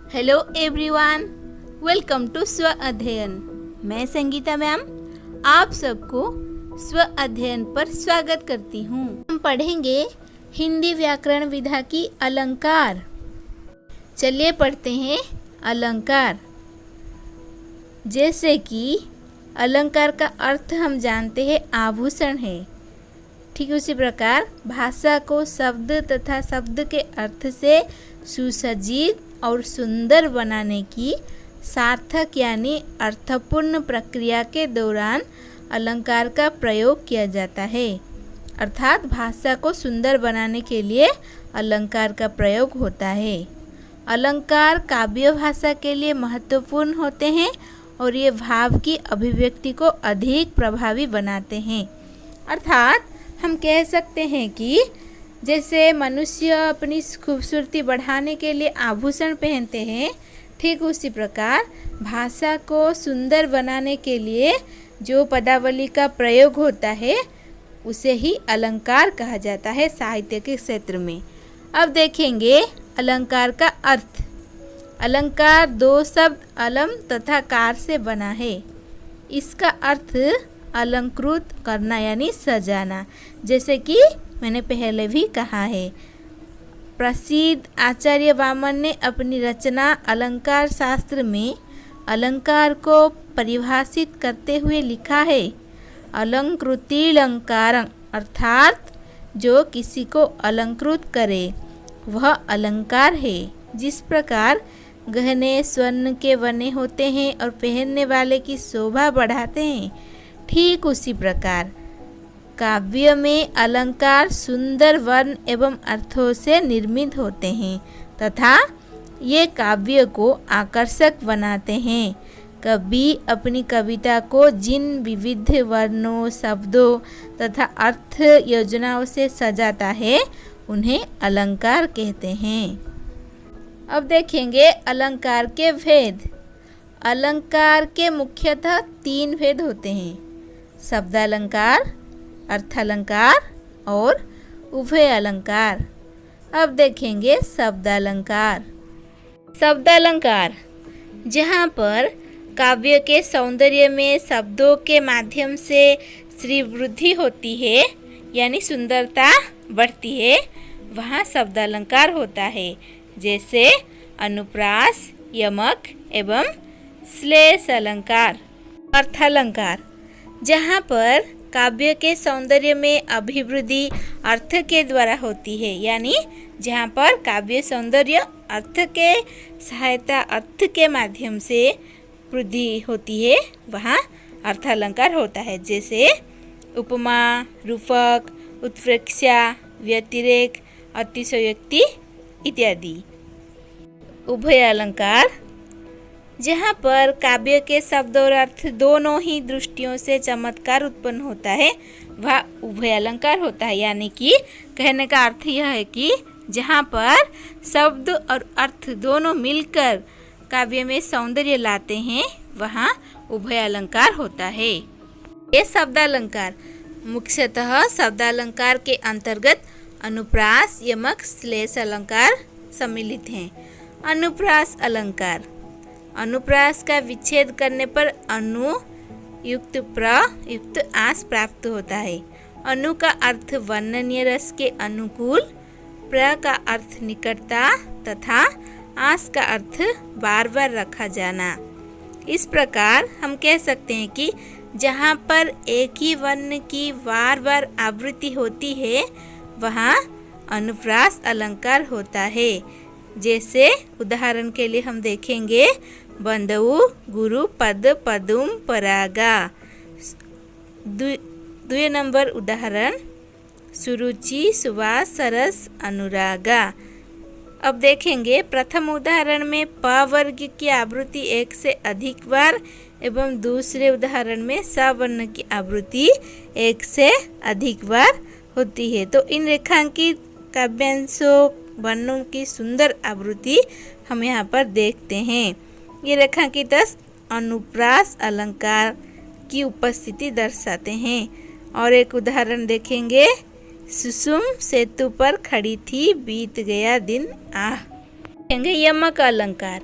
Hello everyone, welcome to स्व अध्ययन। मैं संगीता मैम आप सबको स्व अध्ययन पर स्वागत करती हूँ। हम पढ़ेंगे हिंदी व्याकरण विधा की अलंकार। चलिए पढ़ते हैं अलंकार। जैसे कि अलंकार का अर्थ हम जानते हैं आभूषण है, ठीक उसी प्रकार भाषा को शब्द तथा शब्द के अर्थ से सुसज्जित और सुंदर बनाने की सार्थक यानी अर्थपूर्ण प्रक्रिया के दौरान अलंकार का प्रयोग किया जाता है। अर्थात भाषा को सुंदर बनाने के लिए अलंकार का प्रयोग होता है। अलंकार काव्य भाषा के लिए महत्वपूर्ण होते हैं और ये भाव की अभिव्यक्ति को अधिक प्रभावी बनाते हैं। अर्थात हम कह सकते हैं कि जैसे मनुष्य अपनी खूबसूरती बढ़ाने के लिए आभूषण पहनते हैं, ठीक उसी प्रकार भाषा को सुंदर बनाने के लिए जो पदावली का प्रयोग होता है उसे ही अलंकार कहा जाता है साहित्य के क्षेत्र में। अब देखेंगे अलंकार का अर्थ। अलंकार दो शब्द अलम तथा कार से बना है। इसका अर्थ अलंकृत करना यानी सजाना, जैसे कि मैंने पहले भी कहा है। प्रसिद्ध आचार्य वामन ने अपनी रचना अलंकार शास्त्र में अलंकार को परिभाषित करते हुए लिखा है, अलंकृतिलंकारं, अर्थात जो किसी को अलंकृत करे वह अलंकार है। जिस प्रकार गहने स्वर्ण के बने होते हैं और पहनने वाले की शोभा बढ़ाते हैं, ठीक उसी प्रकार काव्य में अलंकार सुंदर वर्ण एवं अर्थों से निर्मित होते हैं तथा ये काव्य को आकर्षक बनाते हैं। कवि अपनी कविता को जिन विविध वर्णों, शब्दों तथा अर्थ योजनाओं से सजाता है उन्हें अलंकार कहते हैं। अब देखेंगे अलंकार के भेद। अलंकार के मुख्यतः तीन भेद होते हैं, शब्दालंकार, अर्थालंकार और उभय अलंकार। अब देखेंगे शब्दालंकार। शब्दालंकार जहाँ पर काव्य के सौंदर्य में शब्दों के माध्यम से श्रीवृद्धि होती है यानी सुंदरता बढ़ती है, वहाँ शब्दालंकार होता है। जैसे अनुप्रास, यमक एवं श्लेष अलंकार। अर्थालंकार जहाँ पर काव्य के सौंदर्य में अभिवृद्धि अर्थ के द्वारा होती है, यानी जहाँ पर काव्य सौंदर्य अर्थ के सहायता अर्थ के माध्यम से वृद्धि होती है वहाँ अर्थालंकार होता है। जैसे उपमा, रूपक, उत्प्रेक्षा, व्यतिरेक, अतिशयोक्ति इत्यादि। उभय अलंकार जहाँ पर काव्य के शब्द और अर्थ दोनों ही दृष्टियों से चमत्कार उत्पन्न होता है वह उभय अलंकार होता है। यानी कि कहने का अर्थ यह है कि जहाँ पर शब्द और अर्थ दोनों मिलकर काव्य में सौंदर्य लाते हैं वहाँ उभय अलंकार होता है। ये शब्दालंकार मुख्यतः शब्दालंकार के अंतर्गत अनुप्रास, यमक, श्लेष अलंकार सम्मिलित हैं। अनुप्रास अलंकार अनुप्रास का विच्छेद करने पर अनु युक्त प्र युक्त आस प्राप्त होता है। अनु का अर्थ वर्णनीय रस के अनुकूल, प्र का अर्थ निकटता तथा आस का अर्थ बार बार रखा जाना। इस प्रकार हम कह सकते हैं कि जहाँ पर एक ही वर्ण की बार बार आवृत्ति होती है वहाँ अनुप्रास अलंकार होता है। जैसे उदाहरण के लिए हम देखेंगे बंधु, गुरु, पद, पदुम, परागा। 2 नंबर उदाहरण सुरुचि, सुवास, सरस, अनुरागा। अब देखेंगे प्रथम उदाहरण में प वर्ग की आवृत्ति एक से अधिक बार एवं दूसरे उदाहरण में स वर्ण की आवृत्ति एक से अधिक बार होती है। तो इन रेखांकित काव्यांशों वर्णों की सुंदर आवृत्ति हम यहाँ पर देखते हैं। ये रेखांकित अनुप्रास अलंकार की उपस्थिति दर्शाते हैं। और एक उदाहरण देखेंगे, सुसुम सेतु पर खड़ी थी, बीत गया दिन आह। देखेंगे यमक अलंकार।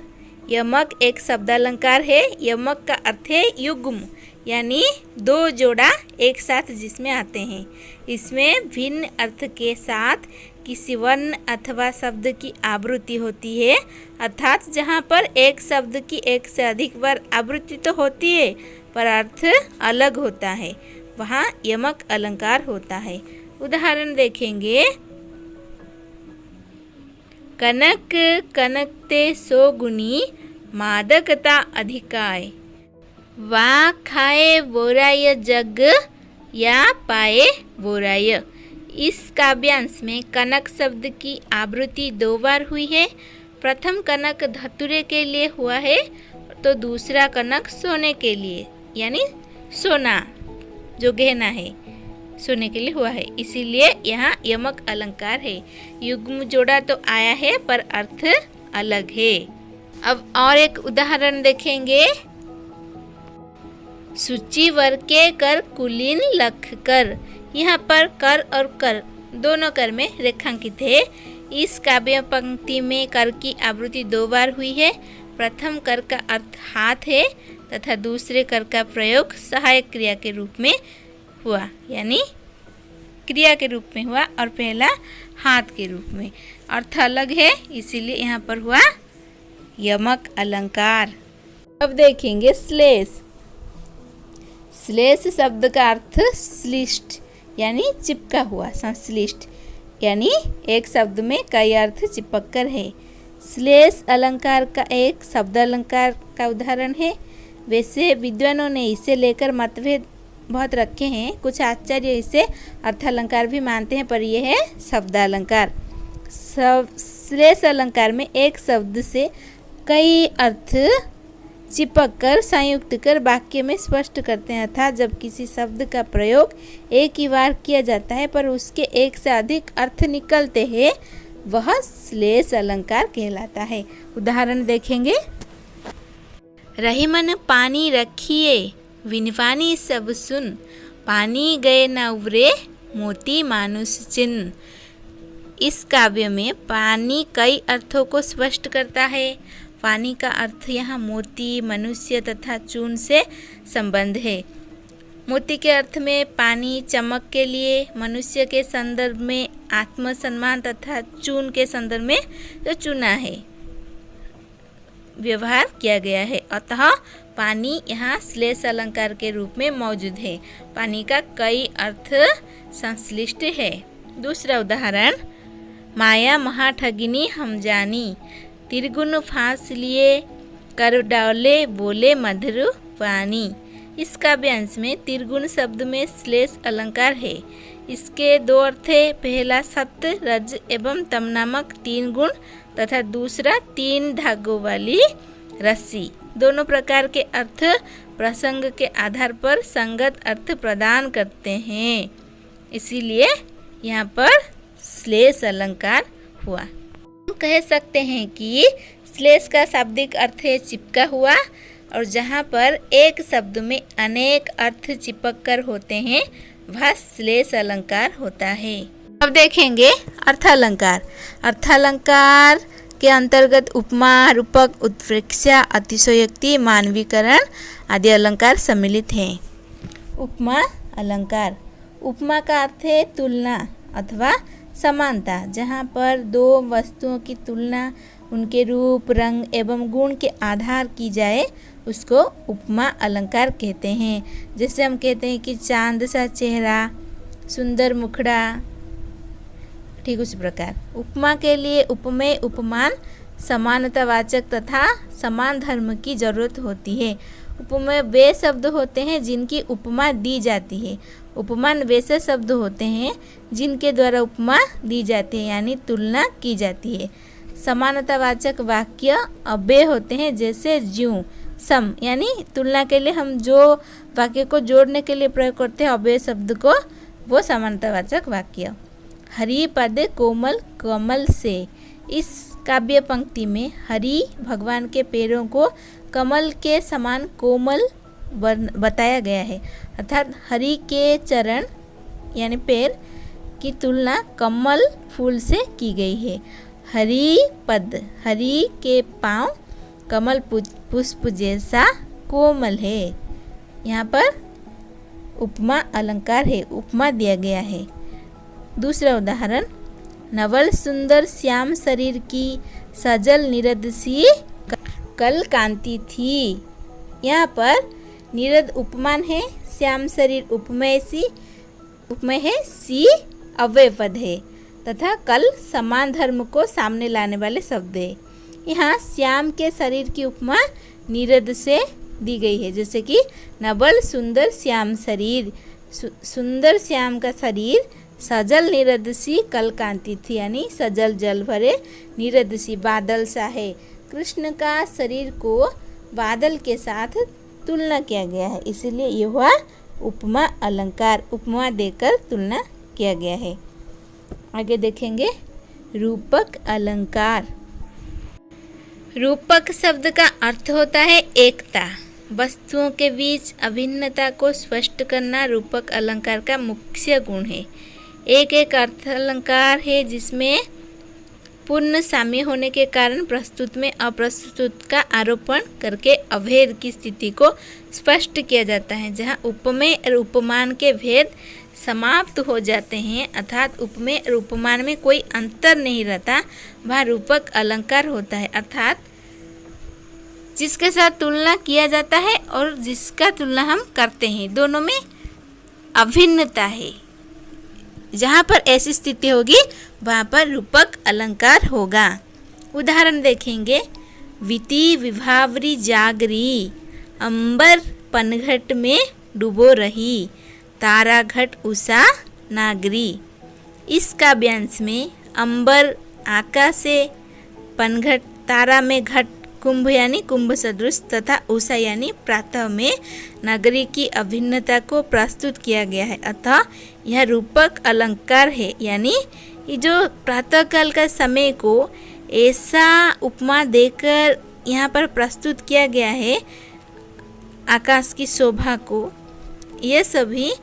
यमक एक शब्दालंकार है। यमक का अर्थ है युग्म, यानी दो जोड़ा एक साथ जिसमें आते हैं। इसमें भिन्न अर्थ के साथ किसी वर्ण अथवा शब्द की आवृत्ति होती है, अर्थात जहाँ पर एक शब्द की एक से अधिक बार आवृत्ति तो होती है पर अर्थ अलग होता है, वहाँ यमक अलंकार होता है। उदाहरण देखेंगे। कनक कनकते सो गुनी मादकता अधिकाय, वा खाए बोराय जग या पाए बोराय। इस काव्यांश में कनक शब्द की आवृत्ति 2 बार हुई है। प्रथम कनक धतुरे के लिए हुआ है तो दूसरा कनक सोने के लिए, यानी सोना जो गहना है सोने के लिए हुआ है, इसीलिए यहाँ यमक अलंकार है। युग्म जोड़ा तो आया है पर अर्थ अलग है। अब और एक उदाहरण देखेंगे। सूची वर के कर कुलीन लख कर। यहाँ पर कर और कर दोनों कर में रेखांकित है। इस काव्य पंक्ति में कर की आवृत्ति 2 बार हुई है। प्रथम कर का अर्थ हाथ है तथा दूसरे कर का प्रयोग सहायक क्रिया के रूप में हुआ, यानी क्रिया के रूप में हुआ, और पहला हाथ के रूप में। अर्थ अलग है, इसीलिए यहाँ पर हुआ यमक अलंकार। अब देखेंगे श्लेष। श्लेष शब्द का अर्थ श्लिष्ट, यानी चिपका हुआ, संश्लिष्ट, यानी एक शब्द में कई अर्थ चिपक कर है। श्लेष अलंकार का एक शब्द अलंकार का उदाहरण है। वैसे विद्वानों ने इसे लेकर मतभेद बहुत रखे हैं। कुछ आचार्य इसे अर्थालंकार भी मानते हैं, पर यह है शब्दालंकार। श्लेष अलंकार में एक शब्द से कई अर्थ चिपक कर संयुक्त कर वाक्य में स्पष्ट करते हैं, अर्थात जब किसी शब्द का प्रयोग एक ही बार किया जाता है पर उसके एक से अधिक अर्थ निकलते हैं, वह श्लेष अलंकार कहलाता है। उदाहरण देखेंगे। रहीमन पानी रखिए विनवानी सब सुन, पानी गए न उबरे मोती मानुष चिन्ह। इस काव्य में पानी कई अर्थों को स्पष्ट करता है। पानी का अर्थ यहाँ मोती, मनुष्य तथा चून से संबंध है। मोती के अर्थ में पानी चमक के लिए, मनुष्य के संदर्भ में आत्मसम्मान तथा चून के संदर्भ में जो चुना है व्यवहार किया गया है। अतः पानी यहाँ श्लेष अलंकार के रूप में मौजूद है। पानी का कई अर्थ संश्लिष्ट है। दूसरा उदाहरण। माया महाठगिनी हम जानी, तिरगुन फांस लिए कर डाले बोले मधुर वाणी। इस काव्यांश में तिरगुन शब्द में श्लेष अलंकार है। इसके 2 अर्थ है। पहला सत्य, रज एवं तम नामक 3 गुण तथा दूसरा 3 धागों वाली रस्सी। दोनों प्रकार के अर्थ प्रसंग के आधार पर संगत अर्थ प्रदान करते हैं, इसीलिए यहाँ पर श्लेष अलंकार हुआ। हम कह सकते हैं कि श्लेष का शाब्दिक अर्थ है चिपका हुआ, और जहाँ पर एक शब्द में अनेक अर्थ चिपक कर होते हैं वह श्लेष अलंकार होता है। अब देखेंगे अर्थालंकार। अर्थालंकार के अंतर्गत उपमा, रूपक, उत्प्रेक्षा, अतिशयोक्ति, मानवीकरण आदि अलंकार सम्मिलित हैं। उपमा अलंकार। उपमा का अर्थ है तुलना अथवा समानता। जहाँ पर 2 वस्तुओं की तुलना उनके रूप, रंग एवं गुण के आधार की जाए उसको उपमा अलंकार कहते हैं। जैसे हम कहते हैं कि चांद सा चेहरा, सुंदर मुखड़ा, ठीक उसी प्रकार उपमा के लिए उपमेय, उपमान समानतावाचक तथा समान धर्म की जरूरत होती है। उपमेय वे शब्द होते हैं जिनकी उपमा दी जाती है। उपमान वैसे शब्द होते हैं जिनके द्वारा उपमा दी जाती है, यानी तुलना की जाती है। समानतावाचक वाक्य अव्यय होते हैं, जैसे ज्यों, सम, यानी तुलना के लिए हम जो वाक्य को जोड़ने के लिए प्रयोग करते हैं अव्यय शब्द को, वो समानतावाचक वाक्य। हरि पद कोमल कमल से। इस काव्य पंक्ति में हरि भगवान के पैरों को कमल के समान कोमल बताया गया है, अर्थात हरि के चरण यानी पैर की तुलना कमल फूल से की गई है। हरि पद, हरि के पाँव कमल पुष्प जैसा कोमल है। यहाँ पर उपमा अलंकार है, उपमा दिया गया है। दूसरा उदाहरण, नवल सुंदर श्याम शरीर की सजल निरद सी कल कांति थी। यहाँ पर निरद उपमान है, श्याम शरीर उपमेय है, सी अव्यय पद है तथा कल समान धर्म को सामने लाने वाले शब्द है। यहाँ श्याम के शरीर की उपमा निरद से दी गई है, जैसे कि नवल सुंदर श्याम शरीर, सुंदर श्याम का शरीर सजल निरद सी कल कांति थी, यानी सजल जल भरे निरद सी बादल सा है। कृष्ण का शरीर को बादल के साथ तुलना किया गया है, इसलिए यह हुआ उपमा अलंकार, उपमा देकर तुलना किया गया है। आगे देखेंगे रूपक अलंकार। रूपक शब्द का अर्थ होता है एकता, वस्तुओं के बीच अभिन्नता को स्पष्ट करना रूपक अलंकार का मुख्य गुण है। एक अर्थ अलंकार है जिसमें पूर्ण साम्य होने के कारण प्रस्तुत में अप्रस्तुत का आरोपण करके अभेद की स्थिति को स्पष्ट किया जाता है। जहाँ उपमेय और उपमान के भेद समाप्त हो जाते हैं, अर्थात उपमेय और उपमान में कोई अंतर नहीं रहता, वह रूपक अलंकार होता है। अर्थात जिसके साथ तुलना किया जाता है और जिसका तुलना हम करते हैं, दोनों में अभिन्नता है। जहाँ पर ऐसी स्थिति होगी वहाँ पर रूपक अलंकार होगा। उदाहरण देखेंगे, विति विभावरी जागरी, अंबर पनघट में डूबो रही, तारा घट उषा नागरी। इस काव्यांश में अंबर आकाश से, पनघट तारा में, घट कुंभ यानी कुंभ सदृश तथा उषा यानी प्रातः में नगरी की अभिन्नता को प्रस्तुत किया गया है। अतः यह रूपक अलंकार है, यानी ये जो प्रातःकाल का समय को ऐसा उपमा देकर यहाँ पर प्रस्तुत किया गया है, आकाश की शोभा को, यह सभी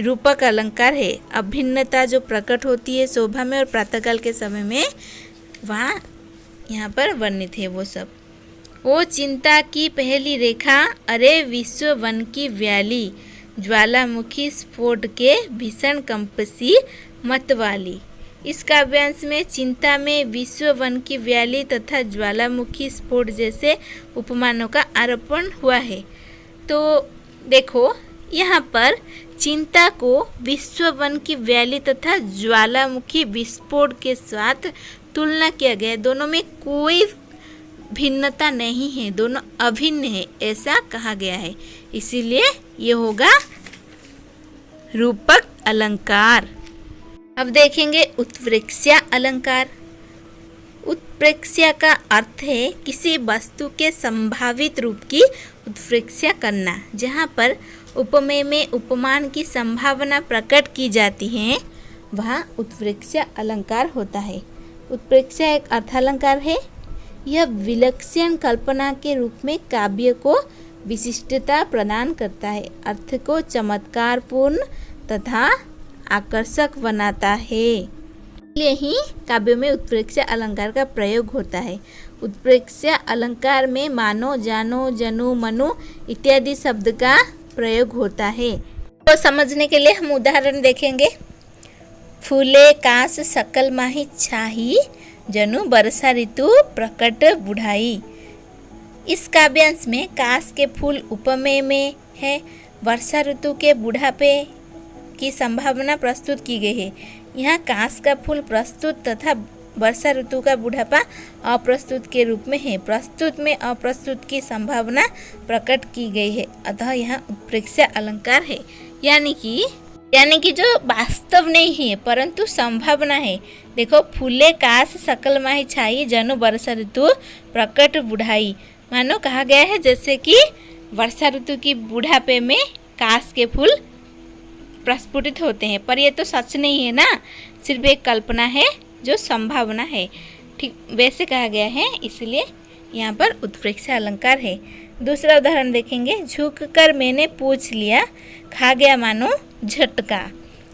रूपक अलंकार है। अभिन्नता जो प्रकट होती है शोभा में और प्रातःकाल के समय में, वहाँ यहाँ पर वर्णित है वो सब। ओ चिंता की पहली रेखा, अरे विश्व वन की व्याली, ज्वालामुखी स्फोट के भीषण कंपसी मतवाली। इस काव्यांश में चिंता में विश्व वन की व्याली तथा ज्वालामुखी स्फोट जैसे उपमानों का आरोपण हुआ है। तो देखो, यहाँ पर चिंता को विश्व वन की व्याली तथा ज्वालामुखी विस्फोट के साथ तुलना किया गया है। दोनों में कोई भिन्नता नहीं है, दोनों अभिन्न है, ऐसा कहा गया है। इसीलिए ये होगा रूपक अलंकार। अब देखेंगे उत्प्रेक्षा अलंकार। उत्प्रेक्षा का अर्थ है किसी वस्तु के संभावित रूप की उत्प्रेक्षा करना। जहाँ पर उपमेय में उपमान की संभावना प्रकट की जाती है, वहाँ उत्प्रेक्षा अलंकार होता है। उत्प्रेक्षा एक अर्थालंकार है। यह विलक्षण कल्पना के रूप में काव्य को विशिष्टता प्रदान करता है, अर्थ को चमत्कारपूर्ण तथा आकर्षक बनाता है। इसलिए ही काव्य में उत्प्रेक्षा अलंकार का प्रयोग होता है। उत्प्रेक्षा अलंकार में मानो, जानो, जनु, मनु इत्यादि शब्द का प्रयोग होता है। तो समझने के लिए हम उदाहरण देखेंगे। फूले कास सकल माही छाही, जनु वर्षा ऋतु प्रकट बुढ़ाई। इस काव्यांश में कास के फूल उपमेय में है। वर्षा ऋतु के बुढ़ापे की संभावना प्रस्तुत की गई है। यहाँ कास का फूल प्रस्तुत तथा वर्षा ऋतु का बुढ़ापा अप्रस्तुत के रूप में है। प्रस्तुत में अप्रस्तुत की संभावना प्रकट की गई है, अतः यहाँ उत्प्रेक्षा अलंकार है। यानी कि जो वास्तव नहीं है परंतु संभावना है। देखो, फूले कास सकल माही छाई, जनु वर्षा ऋतु प्रकट बुढ़ाई। मानो कहा गया है जैसे कि वर्षा ऋतु की बुढ़ापे में कास के फूल प्रस्फुटित होते हैं, पर ये तो सच नहीं है ना, सिर्फ एक कल्पना है जो संभावना है। ठीक वैसे कहा गया है, इसलिए यहाँ पर उत्प्रेक्षा अलंकार है। दूसरा उदाहरण देखेंगे। झुक कर मैंने पूछ लिया, खा गया मानो झटका।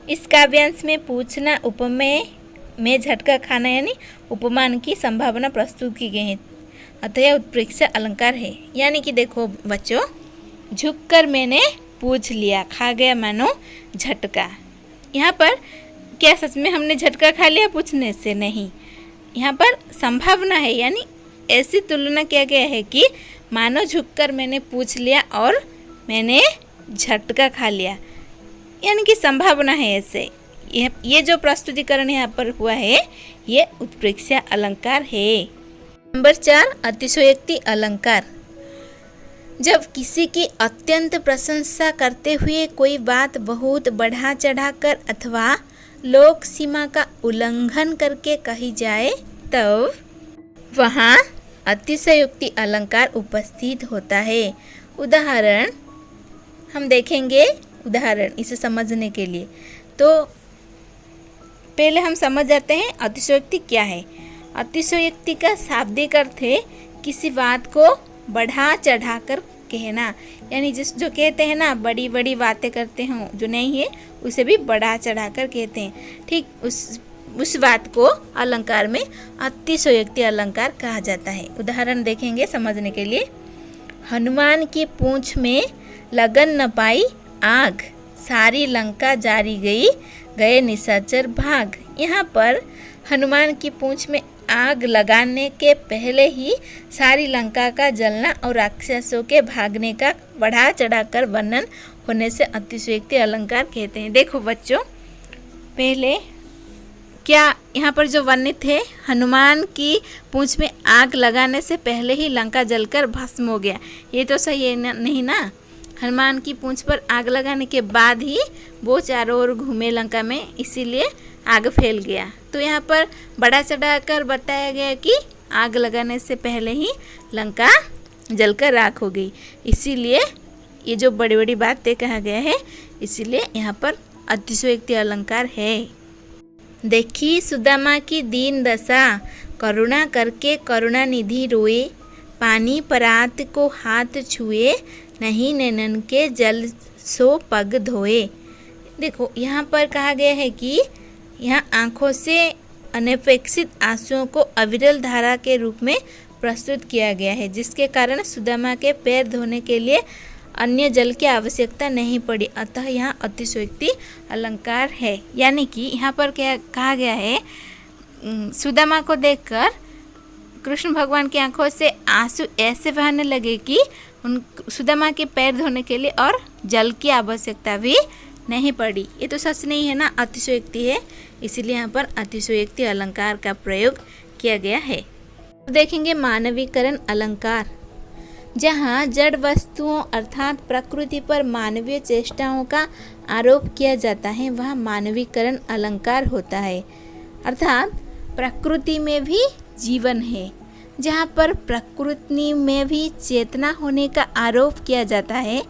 इस काव्यांश में पूछना उपमेय में झटका खाना यानी उपमान की संभावना प्रस्तुत की गई है, अतः यह उत्प्रेक्षा अलंकार है। यानी कि देखो बच्चों, झुककर मैंने पूछ लिया, खा गया मानो झटका। यहाँ पर क्या सच में हमने झटका खा लिया पूछने से? नहीं, यहाँ पर संभावना है, यानी ऐसी तुलना किया गया है कि मानो झुककर मैंने पूछ लिया और मैंने झटका खा लिया, यानी कि संभावना है ऐसे। ये जो प्रस्तुतिकरण यहाँ पर हुआ है ये उत्प्रेक्षा अलंकार है। नंबर 4, अतिशयोक्ति अलंकार। जब किसी की अत्यंत प्रशंसा करते हुए कोई बात बहुत बढ़ा चढ़ाकर अथवा लोक सीमा का उल्लंघन करके कही जाए तब वहाँ अतिशयोक्ति अलंकार उपस्थित होता है। उदाहरण हम देखेंगे, उदाहरण इसे समझने के लिए। तो पहले हम समझ जाते हैं अतिशयोक्ति क्या है। अतिशयोक्ति का शाब्दिक अर्थ है किसी बात को बढ़ा चढ़ाकर कहना, यानी जो कहते हैं ना बड़ी बड़ी बातें करते हों, जो नहीं है उसे भी बढ़ा चढ़ाकर कहते हैं। ठीक उस बात को अलंकार में अतिशयोक्ति अलंकार कहा जाता है। उदाहरण देखेंगे समझने के लिए। हनुमान की पूंछ में लगन न पाई आग, सारी लंका जारी गई, गए निशाचर भाग। यहाँ पर हनुमान की पूंछ में आग लगाने के पहले ही सारी लंका का जलना और राक्षसों के भागने का बढ़ा चढ़ाकर वर्णन होने से अतिशयोक्ति अलंकार कहते हैं। देखो बच्चों, पहले क्या यहाँ पर जो वर्णित है, हनुमान की पूंछ में आग लगाने से पहले ही लंका जलकर भस्म हो गया, ये तो सही है नहीं ना। हनुमान की पूंछ पर आग लगाने के बाद ही वो चारों ओर घूमे लंका में, इसीलिए आग फैल गया। तो यहाँ पर बड़ा चढ़ाकर बताया गया कि आग लगाने से पहले ही लंका जलकर राख हो गई, इसीलिए ये जो बड़ी बड़ी बातें कहा गया है, इसीलिए यहाँ पर अतिशयोक्ति अलंकार है। देखी सुदामा की दीन दशा, करुणा करके करुणा निधि रोए, पानी परात को हाथ छुए, नहीं नैनन के जल सो पग धोए। देखो यहाँ पर कहा गया है कि यहाँ आँखों से अनपेक्षित आंसुओं को अविरल धारा के रूप में प्रस्तुत किया गया है, जिसके कारण सुदामा के पैर धोने के लिए अन्य जल की आवश्यकता नहीं पड़ी, अतः यहाँ अतिशयोक्ति अलंकार है। यानी कि यहाँ पर क्या कहा गया है, सुदामा को देखकर कृष्ण भगवान की आंखों से आंसू ऐसे बहने लगे कि उन सुदामा के पैर धोने के लिए और जल की आवश्यकता भी नहीं पड़ी। ये तो सच नहीं है ना, अतिशयोक्ति है, इसीलिए यहाँ पर अतिशयोक्ति अलंकार का प्रयोग किया गया है। देखेंगे मानवीकरण अलंकार। जहाँ जड़ वस्तुओं अर्थात प्रकृति पर मानवीय चेष्टाओं का आरोप किया जाता है वह मानवीकरण अलंकार होता है। अर्थात प्रकृति में भी जीवन है, जहाँ पर प्रकृति में भी चेतना होने का आरोप किया जाता है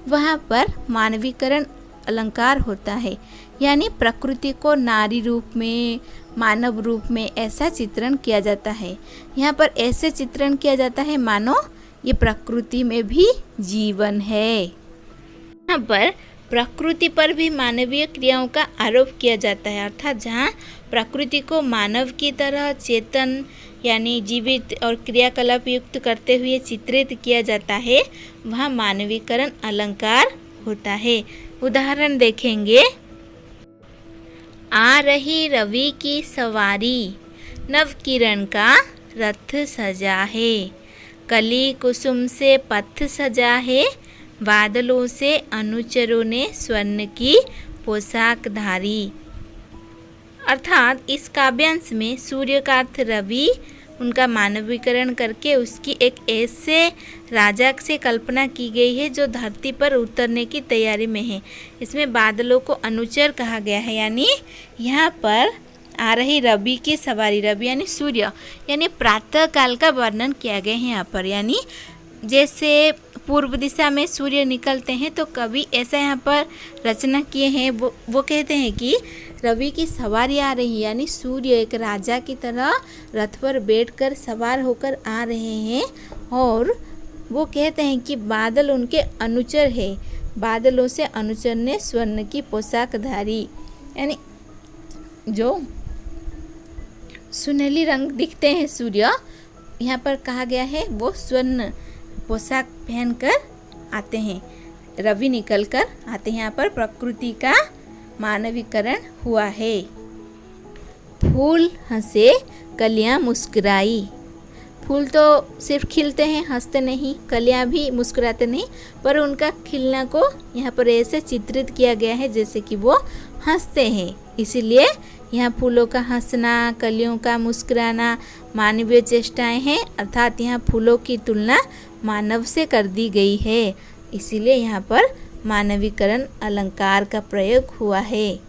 वहाँ पर मानवीकरण अलंकार होता है। यानी प्रकृति को नारी रूप में, मानव रूप में ऐसा चित्रण किया जाता है। यहाँ पर ऐसे चित्रण किया जाता है मानो ये प्रकृति में भी जीवन है। यहाँ पर प्रकृति पर भी मानवीय क्रियाओं का आरोप किया जाता है, अर्थात जहाँ प्रकृति को मानव की तरह चेतन यानी जीवित और क्रियाकलाप युक्त करते हुए चित्रित किया जाता है वहाँ मानवीकरण अलंकार होता है। उदाहरण देखेंगे। आ रही रवि की सवारी, नव किरण का रथ सजा है, कली कुसुम से पथ सजा है, बादलों से अनुचरों ने स्वर्ण की पोशाक धारी। अर्थात इस काव्यांश में सूर्य का अर्थ रवि, उनका मानवीकरण करके उसकी एक ऐसे राजा से कल्पना की गई है जो धरती पर उतरने की तैयारी में है। इसमें बादलों को अनुचर कहा गया है, यानी यहाँ पर आ रही रवि की सवारी, रवि यानी सूर्य, यानी प्रातः काल का वर्णन किया गया है यहाँ पर। यानी जैसे पूर्व दिशा में सूर्य निकलते हैं तो कवि ऐसा यहाँ पर रचना किए हैं, वो कहते हैं कि रवि की सवारी आ रही है, यानी सूर्य एक राजा की तरह रथ पर बैठकर सवार होकर आ रहे हैं। और वो कहते हैं कि बादल उनके अनुचर है, बादलों से अनुचर ने स्वर्ण की पोशाक धारी, यानी जो सुनहली रंग दिखते हैं सूर्य, यहाँ पर कहा गया है वो स्वर्ण पोशाक पहनकर आते हैं, रवि निकल कर आते हैं। यहाँ पर प्रकृति का मानवीकरण हुआ है। फूल हंसे कलियां मुस्कुराई। फूल तो सिर्फ खिलते हैं, हंसते नहीं, कलियां भी मुस्कुराते नहीं, पर उनका खिलना को यहाँ पर ऐसे चित्रित किया गया है जैसे कि वो हंसते हैं। इसीलिए यहाँ फूलों का हंसना, कलियों का मुस्कुराना मानवीय चेष्टाएं हैं, अर्थात यहाँ फूलों की तुलना मानव से कर दी गई है। इसीलिए यहाँ पर मानवीकरण अलंकार का प्रयोग हुआ है।